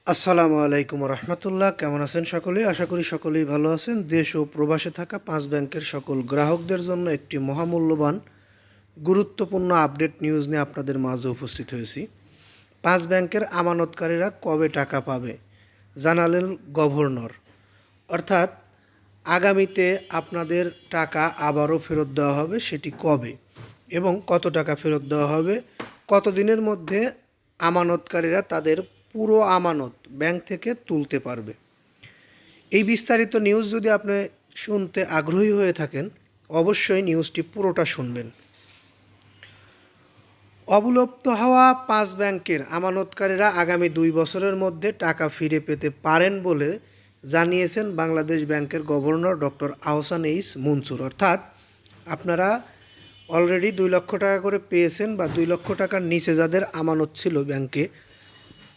আসসালামু আলাইকুম রহমতুল্লাহ। কেমন আছেন সকলে? আশা করি সকলেই ভালো আছেন। দেশ ও প্রবাসে থাকা 5 ব্যাংকের সকল গ্রাহকদের জন্য একটি মহামূল্যবান গুরুত্বপূর্ণ আপডেট নিউজ নিয়ে আপনাদের মাঝে উপস্থিত হয়েছি। 5 ব্যাংকের আমানতকারীরা কবে টাকা পাবে জানালেন গভর্নর। অর্থাৎ আগামীতে আপনাদের টাকা আবারও ফেরত দেওয়া হবে, সেটি কবে এবং কত টাকা ফেরত দেওয়া হবে, কতদিনের মধ্যে আমানতকারীরা তাদের পুরো আমানত ব্যাংক থেকে তুলতে পারবে। এই বিস্তারিত নিউজ যদি আপনি শুনতে আগ্রহী হয়ে থাকেন, অবশ্যই নিউজটি পুরোটা শুনবেন। অবলুপ্ত হওয়া 5 ব্যাংকের আমানতকারীরা আগামী 2 বছরের মধ্যে টাকা ফিরে পেতে পারেন বলে জানিয়েছেন বাংলাদেশ ব্যাংকের governor doctor Ahsan H Mansur. অর্থাৎ আপনারা অলরেডি 2 লক্ষ টাকা করে পেয়েছেন বা 2 লক্ষ টাকার নিচে যাদের আমানত ছিল ব্যাংকে,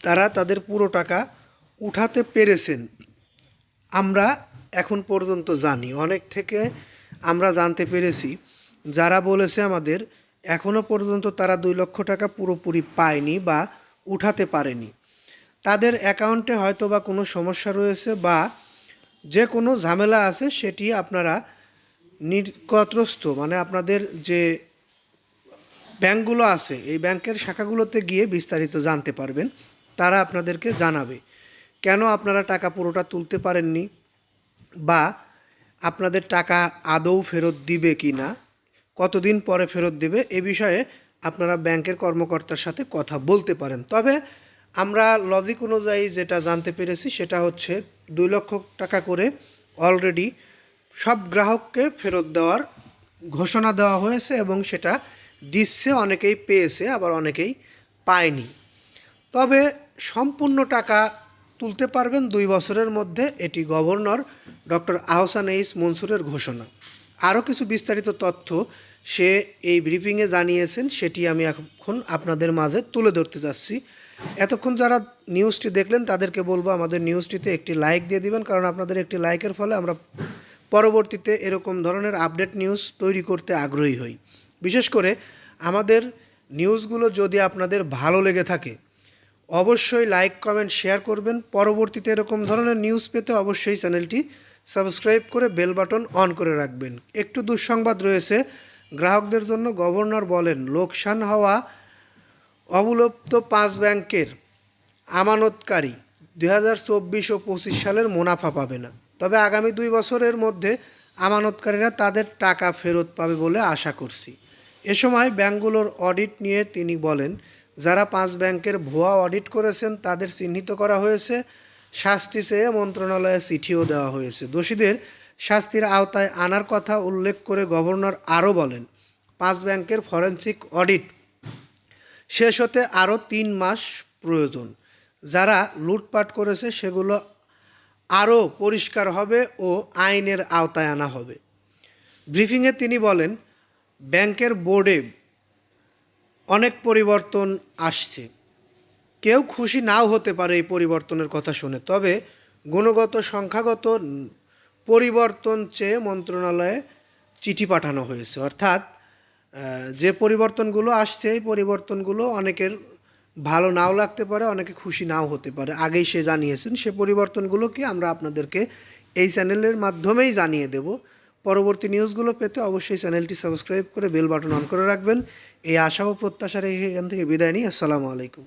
তারা তাদের পুরো টাকা উঠাতে পেরেছেন। আমরা এখন পর্যন্ত জানি, অনেক থেকে আমরা জানতে পেরেছি যারা বলেছে আমাদের এখনও পর্যন্ত তারা 2 লক্ষ টাকা পুরোপুরি পায়নি বা উঠাতে পারেনি। তাদের অ্যাকাউন্টে হয়তো বা কোনো সমস্যা রয়েছে বা যে কোনো ঝামেলা আছে, সেটি আপনারা নিকটস্থ মানে আপনাদের যে ব্যাংকগুলো আছে এই ব্যাংকের শাখাগুলোতে গিয়ে বিস্তারিত জানতে পারবেন। তারা আপনাদেরকে জানাবে কেন আপনারা টাকা পুরোটা তুলতে পারেননি বা আপনাদের টাকা আদৌ ফেরত দিবে কি না, কতদিন পরে ফেরত দেবে, এ বিষয়ে আপনারা ব্যাংকের কর্মকর্তার সাথে কথা বলতে পারেন। তবে আমরা লজিক অনুযায়ী যেটা জানতে পেরেছি সেটা হচ্ছে 2 লক্ষ টাকা করে অলরেডি সব গ্রাহককে ফেরত দেওয়ার ঘোষণা দেওয়া হয়েছে এবং সেটা দিচ্ছে, অনেকেই পেয়েছে আবার অনেকেই পায়নি। তবে সম্পূর্ণ টাকা তুলতে পারবেন 2 বছরের মধ্যে, এটি গভর্নর ডক্টর আহসান এইচ মনসুরের ঘোষণা। আরও কিছু বিস্তারিত তথ্য সে এই ব্রিফিংয়ে জানিয়েছেন, সেটি আমি এখন আপনাদের মাঝে তুলে ধরতে যাচ্ছি। এতক্ষণ যারা নিউজটি দেখলেন তাদেরকে বলবো আমাদের নিউজটিতে একটি লাইক দিয়ে দিবেন, কারণ আপনাদের একটি লাইকের ফলে আমরা পরবর্তীতে এরকম ধরনের আপডেট নিউজ তৈরি করতে আগ্রহী হই। বিশেষ করে আমাদের নিউজগুলো যদি আপনাদের ভালো লেগে থাকে অবশ্যই লাইক কমেন্ট শেয়ার করবেন। পরবর্তীতে এরকম ধরনের নিউজ পেতে অবশ্যই চ্যানেলটি সাবস্ক্রাইব করে বেল বাটন অন করে রাখবেন। একটু দুঃসংবাদ রয়েছে গ্রাহকদের জন্য। গভর্নর বলেন, লোকসান হওয়া অবলুপ্ত 5 ব্যাংকের আমানতকারী 2024 ও 25 সালের মুনাফা পাবে না, তবে আগামী 2 বছরের মধ্যে আমানতকারীরা তাদের টাকা ফেরত পাবে বলে আশা করছি। এ সময় ব্যাংকগুলোর অডিট নিয়ে তিনি বলেন, যারা 5 ব্যাংকের ভুয়া অডিট করেছেন তাদের চিহ্নিত করা হয়েছে, শাস্তি চেয়ে মন্ত্রণালয়ে চিঠিও দেওয়া হয়েছে। দোষীদের শাস্তির আওতায় আনার কথা উল্লেখ করে গভর্নর আরও বলেন, 5 ব্যাংকের ফরেনসিক অডিট শেষ হতে আরও 3 মাস প্রয়োজন। যারা লুটপাট করেছে সেগুলো আরও পরিষ্কার হবে ও আইনের আওতায় আনা হবে। ব্রিফিংয়ে তিনি বলেন, ব্যাংকের বোর্ডে অনেক পরিবর্তন আসছে, কেউ খুশি নাও হতে পারে এই পরিবর্তনের কথা শুনে, তবে গুণগত সংখ্যাগত পরিবর্তন চেয়ে মন্ত্রণালয়ে চিঠি পাঠানো হয়েছে। অর্থাৎ যে পরিবর্তনগুলো আসছে এই পরিবর্তনগুলো অনেকের ভালো নাও লাগতে পারে, অনেকে খুশি নাও হতে পারে, আগেই সে জানিয়েছেন। সে পরিবর্তনগুলো কি আমরা আপনাদেরকে এই চ্যানেলের মাধ্যমেই জানিয়ে দেব। পরবর্তী নিউজগুলো পেতে অবশ্যই চ্যানেলটি সাবস্ক্রাইব করে বেল বাটন অন করে রাখবেন। এই আশা ও প্রত্যাশা রেখে এখান থেকে বিদায় নিই। আসসালামু আলাইকুম।